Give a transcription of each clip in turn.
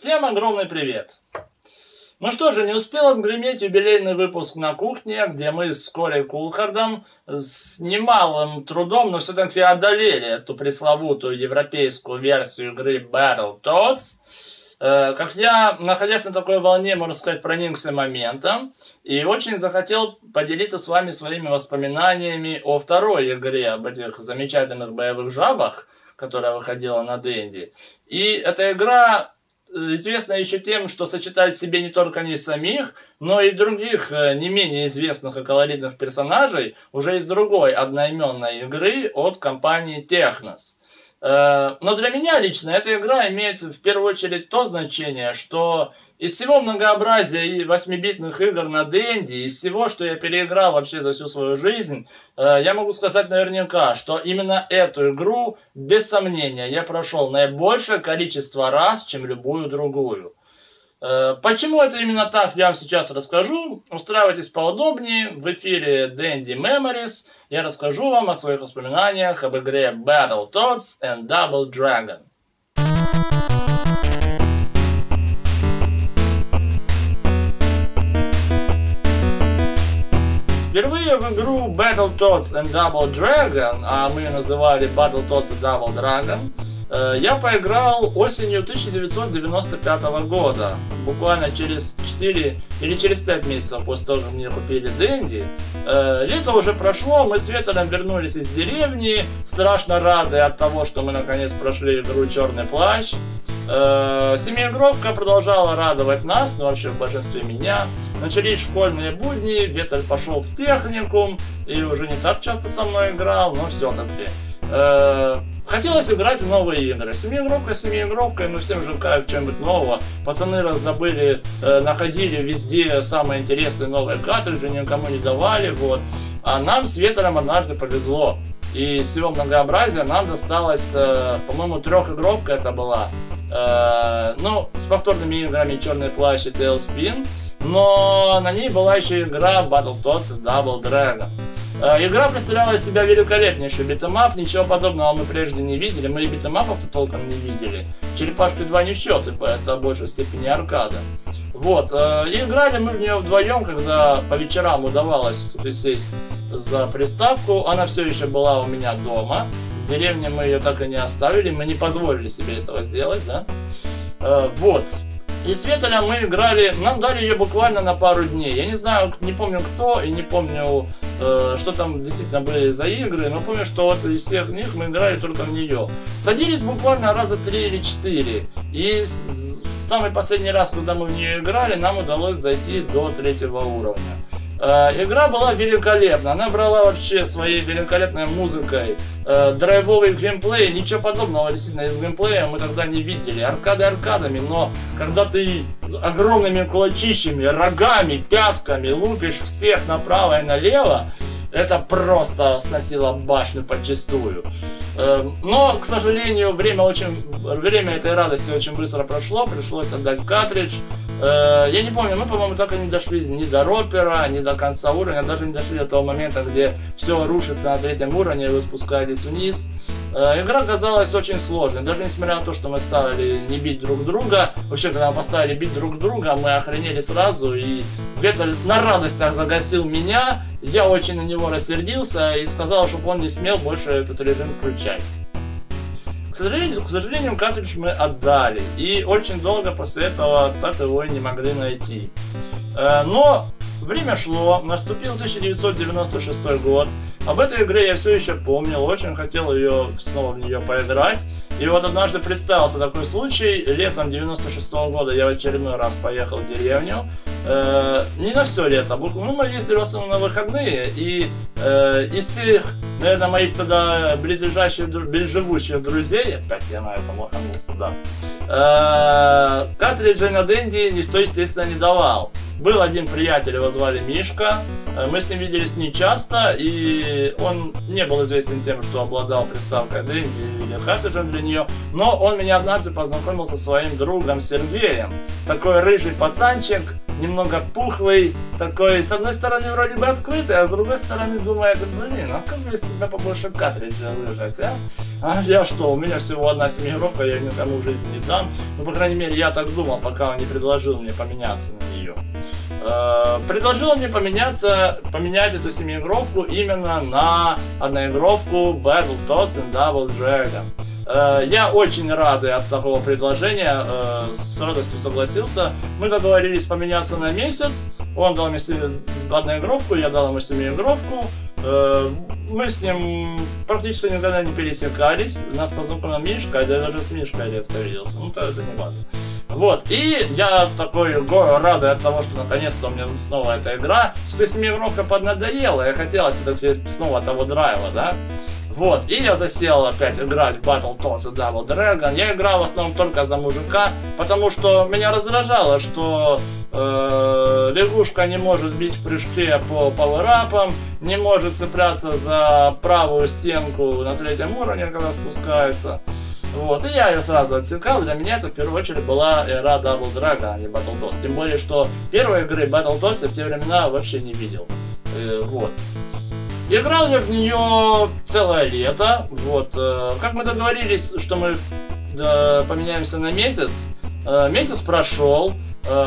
Всем огромный привет! Ну что же, не успел отгреметь юбилейный выпуск на кухне, где мы с Колей Кулхардом с немалым трудом, но все-таки одолели эту пресловутую европейскую версию игры Battletoads. Как я, находясь на такой волне, можно сказать, проникся моментом и очень захотел поделиться с вами своими воспоминаниями о второй игре, об этих замечательных боевых жабах, которая выходила на Денди. И эта игра известна еще тем, что сочетает в себе не только не самих, но и других не менее известных и колоритных персонажей уже из другой одноименной игры от компании Technos. Но для меня лично эта игра имеет в первую очередь то значение, что из всего многообразия и 8-битных игр на Денди, из всего, что я переиграл вообще за всю свою жизнь, я могу сказать наверняка, что именно эту игру, без сомнения, я прошел наибольшее количество раз, чем любую другую. Почему это именно так, я вам сейчас расскажу. Устраивайтесь поудобнее. В эфире Dendy Memories. Я расскажу вам о своих воспоминаниях об игре Battletoads and Double Dragon. Впервые в игру Battletoads and Double Dragon, а мы ее называли Battletoads and Double Dragon, я поиграл осенью 1995 года, буквально через 4 или через 5 месяцев после того, как мне купили Денди. Лето уже прошло, мы с Ветером вернулись из деревни, страшно рады от того, что мы наконец прошли игру «Черный плащ». Семиигровка продолжала радовать нас, но вообще в большинстве меня. Начались школьные будни, Ветер пошел в техникум и уже не так часто со мной играл, но все-таки. Хотелось играть в новые игры. Семиигровкой, но всем же кайф чем-нибудь нового. Пацаны раздобыли, находили везде самые интересные новые картриджи, никому не давали, вот. А нам с Ветером однажды повезло. И из всего многообразия нам досталось, по-моему, трехигровка это была. Ну, с повторными играми «Черный плащ» и Tailspin. Но на ней была еще игра Battletoads and Double Dragon. Игра представляла из себя великолепнейший битэмап, ничего подобного мы прежде не видели, мы и битэмапов-то толком не видели. Черепашки 2 не в счет, ибо это в большей степени аркада. Вот, и играли мы в нее вдвоем, когда по вечерам удавалось сесть за приставку, она все еще была у меня дома, в деревне мы ее так и не оставили, мы не позволили себе этого сделать, да. Вот. И с Ветером мы играли, нам дали ее буквально на пару дней. Я не знаю, не помню кто и не помню, что там действительно были за игры, но помню, что вот из всех них мы играли только в нее. Садились буквально раза 3 или 4. И самый последний раз, когда мы в нее играли, нам удалось дойти до 3-го уровня. Игра была великолепна, она брала вообще своей великолепной музыкой, драйвовый геймплей, ничего подобного действительно из геймплея мы тогда не видели. Аркады аркадами, но когда ты огромными кулачищами, рогами, пятками лупишь всех направо и налево, это просто сносило башню подчистую. Но, к сожалению, время этой радости очень быстро прошло, пришлось отдать картридж. Я не помню, мы, по-моему, так и не дошли ни до ропера, ни до конца уровня, даже не дошли до того момента, где все рушится на 3-м уровне, и вы спускались вниз. Игра казалась очень сложной, даже несмотря на то, что мы стали не бить друг друга. Вообще, когда мы поставили бить друг друга, мы охренели сразу, и Ветер на радостях загасил меня. Я очень на него рассердился и сказал, чтобы он не смел больше этот режим включать. К сожалению, картридж мы отдали, и очень долго после этого так его и не могли найти. Но время шло, наступил 1996 год, об этой игре я все еще помнил, очень хотел снова в нее поиграть. И вот однажды представился такой случай, летом 96 года я в очередной раз поехал в деревню. Не на все лето, мы ездили в основном на выходные, и из всех, наверное, моих тогда близживущих друзей, опять я на этом лоханулся, да, картриджи на Денди никто, естественно, не давал. Был один приятель, его звали Мишка. Мы с ним виделись не часто, и он не был известен тем, что обладал приставкой Dendy или картриджем для нее. Но он меня однажды познакомил со своим другом Сергеем. Такой рыжий пацанчик, немного пухлый, такой, с одной стороны, вроде бы открытый, а с другой стороны думает, блин, а как бы из тебя побольше картриджа выжать, а? А я что, у меня всего одна семигровка, я никому в жизни не дам. Ну, по крайней мере, я так думал, пока он не предложил мне поменяться на нее. Предложил мне поменять эту семиигровку именно на одноигровку Battletoads and Double Dragon. Я очень рад от такого предложения, с радостью согласился. Мы договорились поменяться на месяц. Он дал мне одноигровку, я дал ему семиигровку. Мы с ним практически никогда не пересекались. Нас познакомил Мишка, я даже с Мишкой редко виделся. Ну, это не важно. Вот, и я такой радый от того, что наконец-то у меня снова эта игра, что семиигровка поднадоела, я хотел все-таки снова того драйва, да? Вот, и я засел опять играть в Battletoads и Double Dragon. Я играл в основном только за мужика, потому что меня раздражало, что лягушка не может бить в прыжке по пауэрапам, не может цепляться за правую стенку на 3-м уровне, когда спускается. Вот, и я ее сразу отсекал. Для меня это в первую очередь была эра Double Dragon, а не Battletoads. Тем более, что первой игры Battletoads я в те времена вообще не видел. Вот. Играл я в нее целое лето. Вот. Как мы договорились, что мы поменяемся на месяц. Месяц прошел.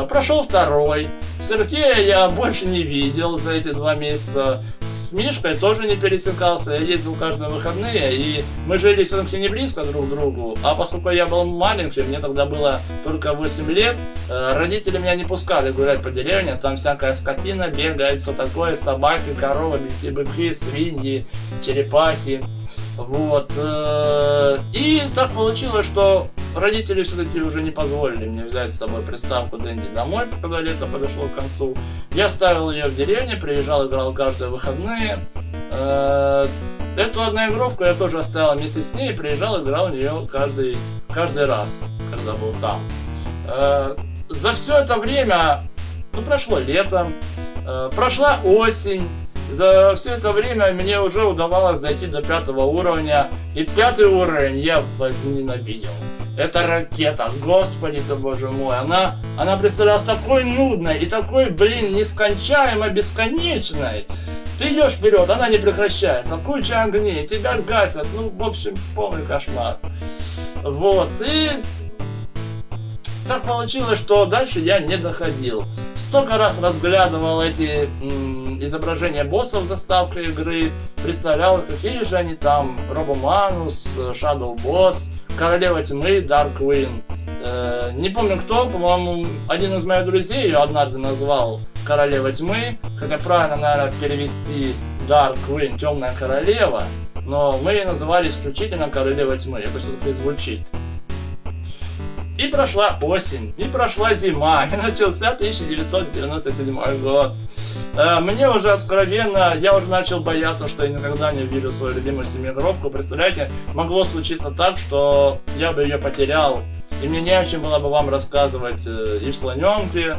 Прошел второй. Сергея я больше не видел за эти 2 месяца. С Мишкой тоже не пересекался. Я ездил каждые выходные, и мы жили все-таки не близко друг к другу. А поскольку я был маленький, мне тогда было только 8 лет, родители меня не пускали гулять по деревне. Там всякая скотина бегает, все такое, собаки, коровы, быки, свиньи, черепахи. Вот. И так получилось, что родители все-таки уже не позволили мне взять с собой приставку Dendy домой, когда лето подошло к концу. Я ставил ее в деревне, приезжал, играл каждые выходные. Эту одноигровку я тоже оставил вместе с ней, приезжал, играл в нее каждый раз, когда был там. За все это время, ну, прошло лето, прошла осень. За все это время мне уже удавалось дойти до 5-го уровня. И 5-й уровень я возненавидел. Это ракета, господи ты боже мой. Она представлялась такой нудной и такой, блин, нескончаемо бесконечной. Ты идешь вперед, она не прекращается. Куча огней, тебя гасят. Ну, в общем, полный кошмар. Вот, и так получилось, что дальше я не доходил. Столько раз разглядывал эти изображения боссов заставкой игры, представлял, какие же они там: Робоманус, Shadow Boss, Королева Тьмы, Dark Queen. Не помню кто, по-моему, один из моих друзей ее однажды назвал Королева Тьмы, хотя правильно, наверное, перевести Dark Queen, Темная Королева, но мы ее называли исключительно Королева Тьмы, это все-таки звучит. И прошла осень, и прошла зима, и начался 1997 год. Мне уже откровенно, я уже начал бояться, что я никогда не увижу свою любимую семиигровку. Представляете, могло случиться так, что я бы ее потерял, и мне не о чем было бы вам рассказывать и в Слоненке,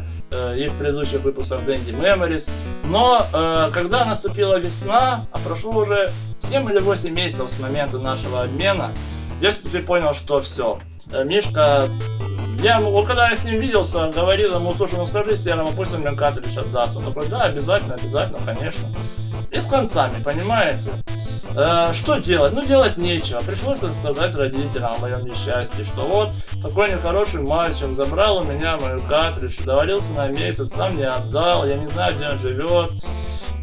и в предыдущих выпусках Dendy Memories. Но когда наступила весна, а прошло уже 7 или 8 месяцев с момента нашего обмена, я все-таки понял, что все. Мишка, вот когда я с ним виделся, говорил ему: слушай, ну скажи Серому, пусть он мне картридж отдаст. Он такой: да, обязательно, конечно. И с концами, понимаете? Что делать? Ну, делать нечего. Пришлось рассказать родителям о моем несчастье, что вот такой нехороший мальчик забрал у меня мою картридж, договорился на месяц, сам не отдал, я не знаю, где он живет.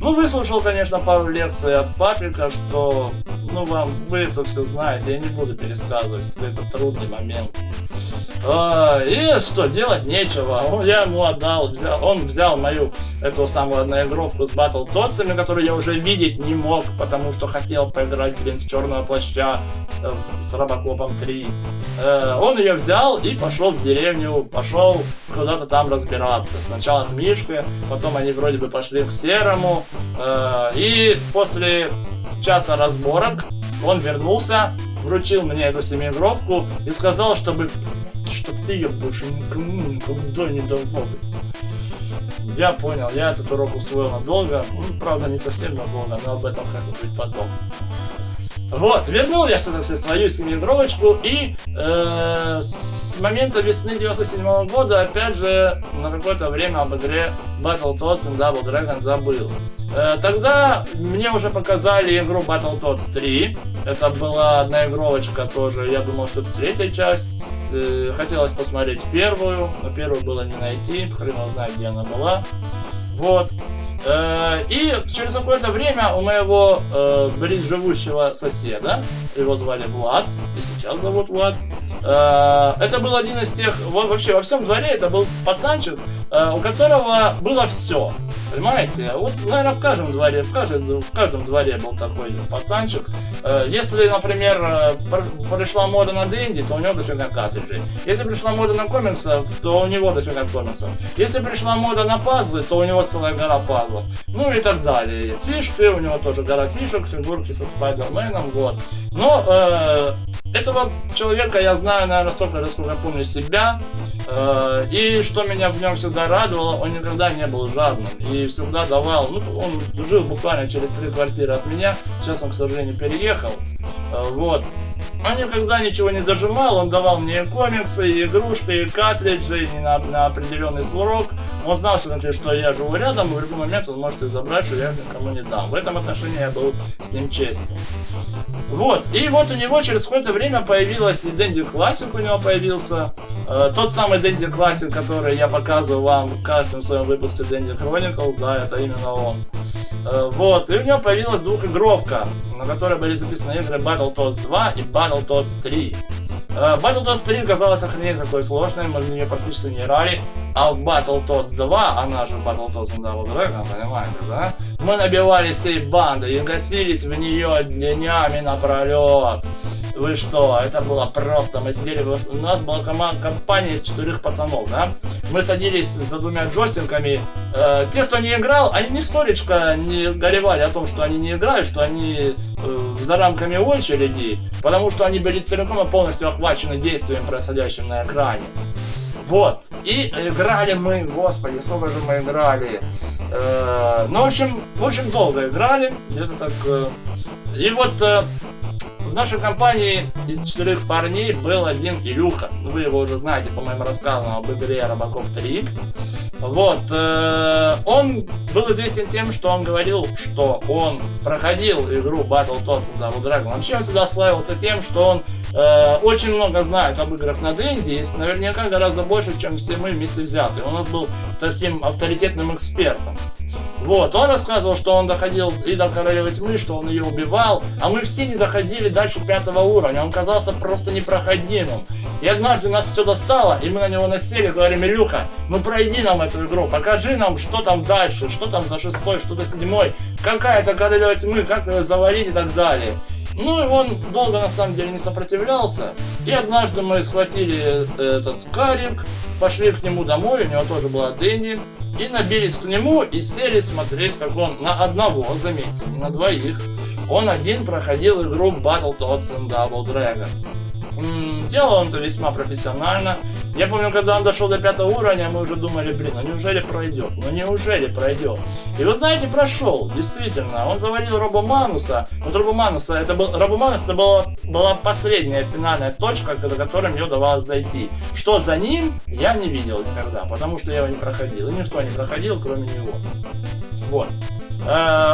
Ну, выслушал, конечно, пару лекций от папика, что, ну, вы это все знаете, я не буду пересказывать, это трудный момент. И что, делать нечего. Я ему отдал, он взял мою эту самую одноигровку с Battletoads, которую я уже видеть не мог, потому что хотел поиграть, блин, в Черного Плаща с Робокопом 3. Он ее взял и пошел в деревню, пошел куда-то там разбираться. Сначала к Мишке, потом они вроде бы пошли к Серому. И после часа разборок он вернулся, вручил мне эту семиигровку и сказал, чтобы ты ее больше никому никогда не давал. Я понял, я этот урок усвоил надолго. Ну, правда, не совсем надолго, но об этом как-нибудь потом. Вот, вернул я все-таки свою семиигровочку, и с момента весны 97 года, опять же, на какое-то время об игре Battletoads and Double Dragon забыл. Тогда мне уже показали игру Battletoads 3. Это была одна игровочка тоже, я думал, что это третья часть. Хотелось посмотреть первую, но первую было не найти, хрен знает, где она была. Вот. И через какое-то время у моего близ живущего соседа, его звали Влад, и сейчас зовут Влад, это был один из тех, вообще во всем дворе это был пацанчик, у которого было все. Понимаете? Вот, наверное, в каждом дворе, в каждом дворе был такой пацанчик. Если, например, пришла мода на Дэнди, то у него дофига картриджей. Если пришла мода на комиксов, то у него дофига комиксов. Если пришла мода на пазлы, то у него целая гора пазлов. Ну и так далее. Фишки, у него тоже гора фишек, фигурки со Спайдерменом, вот. Но этого человека я знаю, наверное, столько раз, сколько помню себя. И что меня в нем всегда радовало, он никогда не был жадным и всегда давал, ну, он жил буквально через 3 квартиры от меня, сейчас он, к сожалению, переехал, вот. Он никогда ничего не зажимал, он давал мне и комиксы, и игрушки, и картриджи, и на определенный срок. Он знал все-таки, что я живу рядом, и в любой момент он может их забрать, что я никому не дам. В этом отношении я был с ним честен. Вот, и вот у него через какое-то время появилась и Dendy Classic у него появился. Тот самый Dendy Classic, который я показывал вам в каждом своем выпуске Dendy Chronicles, да, это именно он. Вот, и у него появилась двухигровка, на которой были записаны игры Battletoads 2 и Battletoads 3. Battletoads 3 казалось охренеть какой сложной, мы в нее практически не играли, а в Battletoads 2, она же Battletoads and Double Dragon, понимаете, да? Мы набивали сейф банды и гасились в нее днями напролет. Вы что, это было просто, мы сидели, у нас была компания из 4 пацанов, да? Мы садились за 2 джойстиками, те, кто не играл, они нисколечко не горевали о том, что они не играют, что они за рамками очереди, потому что они были целиком и полностью охвачены действием, происходящим на экране. Вот, и играли мы, господи, сколько же мы играли, ну, в общем, долго играли, где-то так, и вот... В нашей компании из 4 парней был один Илюха. Вы его уже знаете по моим рассказам об игре Robocop 3. Вот. Он был известен тем, что он говорил, что он проходил игру Battletoads and Double Dragon. Вообще он всегда славился тем, что он очень много знает об играх на Денди, и наверняка гораздо больше, чем все мы вместе взятые. Он у нас был таким авторитетным экспертом. Вот, он рассказывал, что он доходил и до Королевы Тьмы, что он ее убивал, а мы все не доходили дальше 5 уровня, он казался просто непроходимым. И однажды нас все достало, и мы на него насели, говорим: Илюха, ну пройди нам эту игру, покажи нам, что там дальше, что там за 6-й, что за 7-й, какая это Королева Тьмы, как ее завалить и так далее. Ну и он долго на самом деле не сопротивлялся, и однажды мы схватили этот карик, пошли к нему домой, у него тоже была Денди, и набились к нему и сели смотреть, как он на одного, заметьте, не на двоих, он один проходил игру Battletoads and Double Dragon. Делал он это весьма профессионально. Я помню, когда он дошел до 5 уровня, мы уже думали, блин, ну неужели пройдет? Ну неужели пройдет? И вы знаете, прошел, действительно. Он завалил Робомануса. Вот Робоманус это была последняя финальная точка, до которой мне удавалось зайти. Что за ним, я не видел никогда, потому что я его не проходил. И никто не проходил, кроме него. Вот.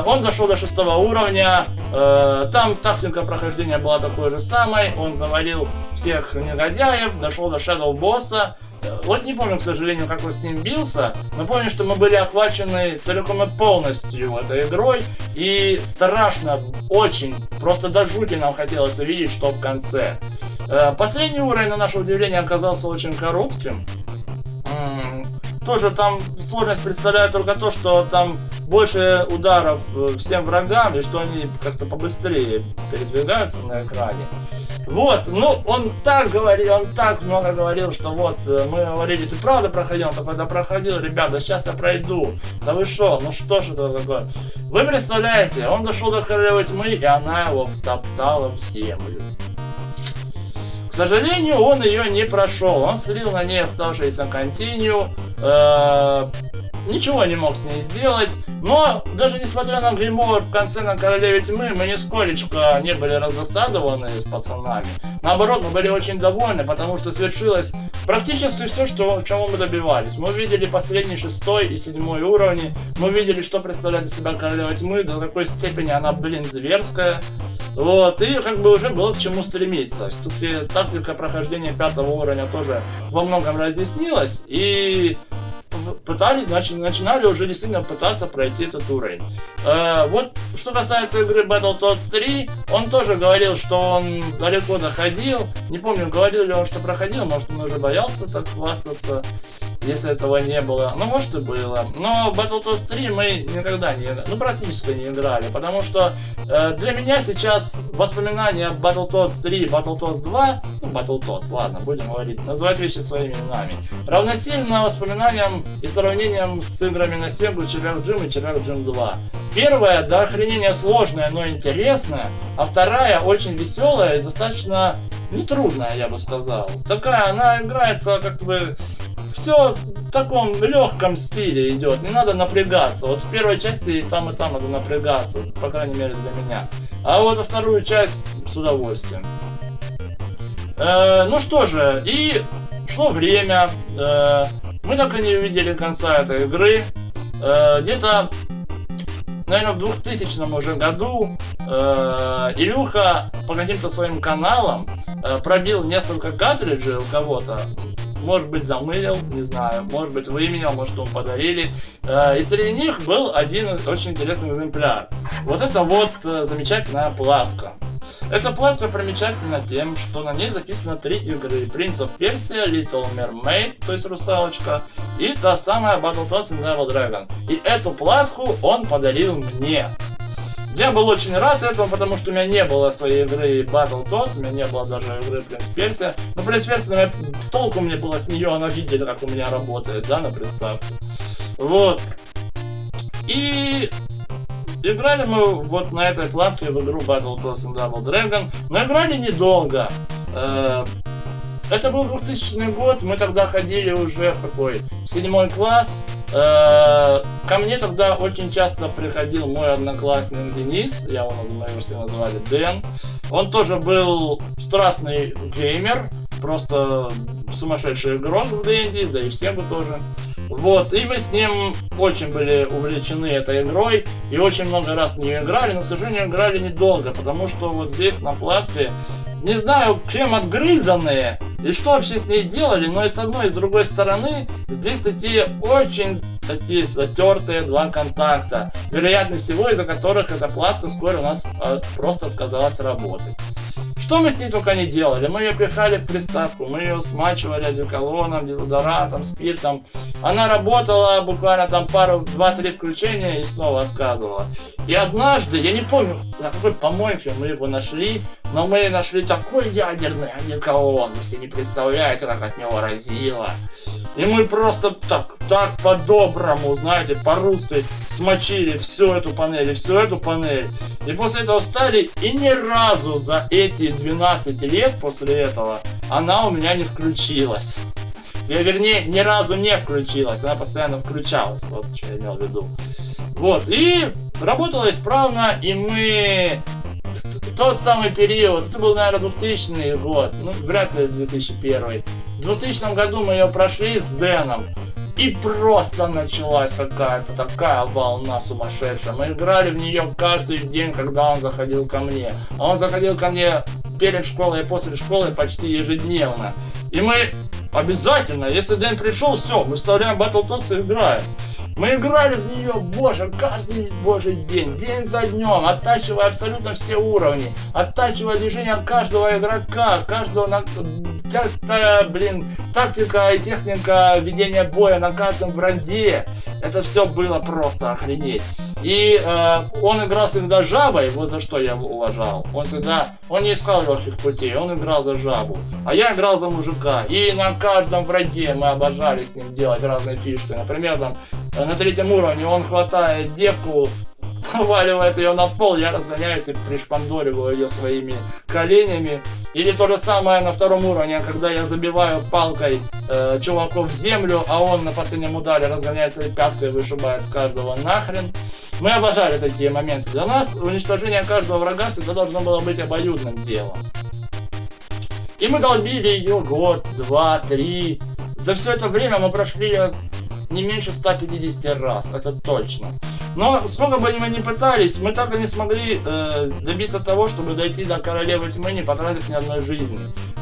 Он дошел до 6 уровня, там тактика прохождения была такой же самой, он завалил всех негодяев, дошел до Shadow босса. Вот не помню, к сожалению, как он с ним бился, но помню, что мы были охвачены целиком и полностью этой игрой, и страшно, очень, просто до жути нам хотелось увидеть, что в конце. Последний уровень, на наше удивление, оказался очень коротким. Тоже там сложность представляет только то, что там больше ударов всем врагам, и что они как-то побыстрее передвигаются на экране. Вот, ну, он так говорил, он так много говорил, что вот, мы говорили, ты правда проходил? Он такой: да проходил, ребята, сейчас я пройду. Да вы шо, ну что ж это такое? Вы представляете, он дошел до Королевы Тьмы, и она его втоптала в землю. К сожалению, он ее не прошел, он слил на ней оставшийся континью. ничего не мог с ней сделать. Но даже несмотря на гейм-овер в конце на Королеве Тьмы, мы нисколечко не были раздосадованы с пацанами. Наоборот, мы были очень довольны, потому что свершилось практически все, чего мы добивались. Мы увидели последний 6-й и 7-й уровни. Мы увидели, что представляет из себя Королева Тьмы, до какой степени она, блин, зверская. Вот, и как бы уже было к чему стремиться. Все-таки тактика прохождения 5-го уровня тоже во многом разъяснилась, и начинали уже действительно пытаться пройти этот уровень. Вот, что касается игры Battletoads 3, он тоже говорил, что он далеко доходил. Не помню, говорил ли он, что проходил, может, он уже боялся так хвастаться, если этого не было. Ну, может, и было. Но Battletoads 3 мы никогда не играли, ну, практически не играли, потому что для меня сейчас воспоминания Battletoads 3 и Battletoads 2, ну, Battletoads, ладно, будем говорить, называть вещи своими именами, равносильно воспоминаниям и сравнением с играми на Sega Червяк Джим и Червяк Джим 2. Первая до охренения сложная, но интересная, а вторая очень веселая и достаточно нетрудная, я бы сказал. Такая, она играется как бы... Все в таком легком стиле идет, не надо напрягаться. Вот в первой части и там надо напрягаться, по крайней мере для меня. А вот во вторую часть с удовольствием. Ну что же, и шло время. Мы так и не увидели конца этой игры. Где-то, наверное, в 2000 уже году Илюха по каким-то своим каналам пробил несколько картриджей у кого-то. Может быть, замылил, не знаю, может быть, выменял, может, ему подарили. И среди них был один очень интересный экземпляр. Вот это вот замечательная платка. Эта платка примечательна тем, что на ней записано 3 игры. Prince of Persia, Little Mermaid, то есть русалочка, и та самая Battletoads and Double Dragon. И эту платку он подарил мне. Я был очень рад этому, потому что у меня не было своей игры Battletoads, у меня не было даже игры Prince Persia. Но Prince Persia, толку мне было с нее, она видели, как у меня работает, да, на приставке. Вот. И играли мы вот на этой платке в игру Battletoads and Double Dragon, но играли недолго. Это был 2000 год, мы тогда ходили уже в какой? В 7 класс. Ко мне тогда очень часто приходил мой одноклассник Денис, мы его все называли Дэн. Он тоже был страстный геймер, просто сумасшедший игрок в D&D, да и в Сегу тоже. Вот, и мы с ним очень были увлечены этой игрой и очень много раз в нее играли, но, к сожалению, играли недолго, потому что вот здесь на платке, не знаю, чем отгрызанные и что вообще с ней делали, но и с одной и с другой стороны здесь такие очень затертые 2 контакта, вероятнее всего из-за которых эта платка вскоре у нас просто отказалась работать. Что мы с ней только не делали, мы ее пихали в приставку, мы ее смачивали одеколоном, дезодорантом, спиртом. Она работала буквально там 2-3 включения и снова отказывала. И однажды, я не помню, на какой помойке мы его нашли, но мы нашли такой ядерный одеколон, вы себе не представляете, как от него разило. И мы просто так по-доброму, знаете, по-русски смочили всю эту панель и всю эту панель. И после этого встали, и ни разу за эти 12 лет после этого она у меня не включилась. Вернее, ни разу не включилась, она постоянно включалась, вот что я имел в виду. Вот, и работала исправно, и мы... Тот самый период, это был, наверное, 2000 год, ну, вряд ли 2001. В 2000 году мы ее прошли с Дэном, и просто началась какая-то такая волна сумасшедшая. Мы играли в нее каждый день, когда он заходил ко мне. А он заходил ко мне перед школой и после школы почти ежедневно. И мы обязательно, если Дэн пришел, все, мы вставляем Battletoads и играем. Мы играли в нее, боже, каждый божий день, день за днем, оттачивая абсолютно все уровни, оттачивая движения каждого игрока, каждого, тактика и техника ведения боя на каждом враге. Это все было просто охренеть. И он играл всегда жабой, вот за что я его уважал. Он не искал легких путей, он играл за жабу. А я играл за мужика. И на каждом враге мы обожали с ним делать разные фишки. Например, там на 3-м уровне он хватает девку, поваливает ее на пол, я разгоняюсь и пришпандориваю ее своими коленями. Или то же самое на втором уровне, когда я забиваю палкой чуваков в землю, а он на последнем ударе разгоняется и пяткой вышибает каждого нахрен. Мы обожали такие моменты. Для нас уничтожение каждого врага всегда должно было быть обоюдным делом. И мы долбили ее год, два, три. За все это время мы прошли ее не меньше 150 раз, это точно. Но сколько бы мы ни пытались, мы так и не смогли добиться того, чтобы дойти до Королевы Тьмы, не потратив ни одной жизни.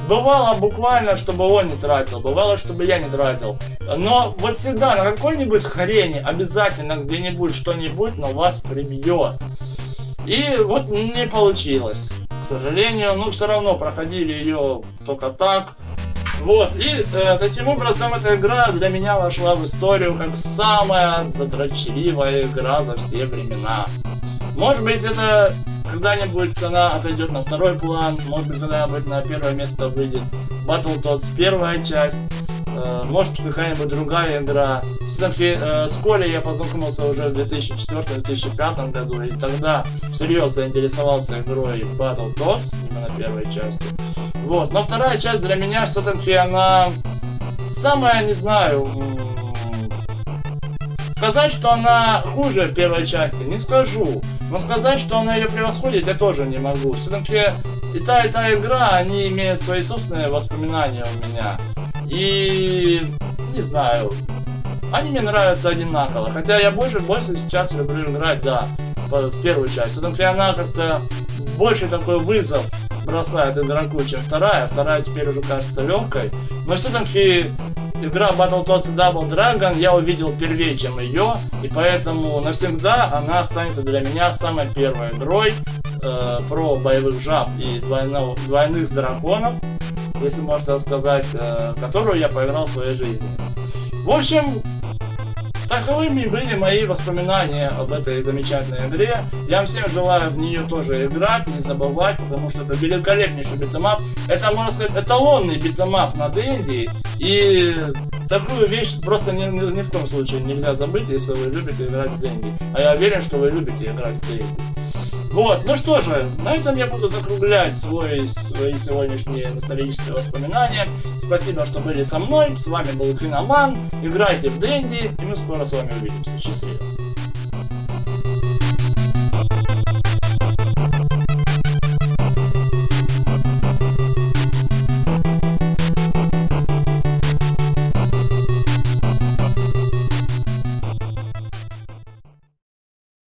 Бывало буквально, чтобы он не тратил, бывало, чтобы я не тратил. Но вот всегда на какой-нибудь хрени обязательно где-нибудь что-нибудь на вас прибьет. И вот не получилось, к сожалению, но все равно проходили ее только так. Вот, и таким образом эта игра для меня вошла в историю как самая задрочливая игра за все времена. Может быть, это когда-нибудь она отойдет на второй план, может быть, когда-нибудь на первое место выйдет Battletoads первая часть, может какая-нибудь другая игра. Все-таки с Колей я познакомился уже в 2004-2005 году, и тогда всерьез заинтересовался игрой Battletoads, именно первой частью. Вот, но вторая часть для меня все-таки она самая, не знаю, сказать, что она хуже первой части, не скажу. Но сказать, что она ее превосходит, я тоже не могу. Все-таки и та игра, они имеют свои собственные воспоминания у меня. И не знаю, они мне нравятся одинаково. Хотя я больше сейчас люблю играть, да, в первую часть. Все-таки она как-то больше такой вызов бросает игроку, чем вторая. Вторая теперь уже кажется легкой. Но все-таки игра Battletoads Double Dragon я увидел первее, чем ее. И поэтому навсегда она останется для меня самой первой игрой про боевых жаб и двойных драконов, если можно так сказать, которую я поиграл в своей жизни. В общем, таковыми были мои воспоминания об этой замечательной игре. Я вам всем желаю в нее тоже играть, не забывать, потому что это великолепнейший битэмап. Это, можно сказать, эталонный битэмап на Денди. И такую вещь просто ни в коем случае нельзя забыть, если вы любите играть в Денди. А я уверен, что вы любите играть в Денди. Вот, ну что же, на этом я буду закруглять свои сегодняшние ностальгические воспоминания. Спасибо, что были со мной. С вами был Киноман. Играйте в Денди, и мы скоро с вами увидимся. Счастливо.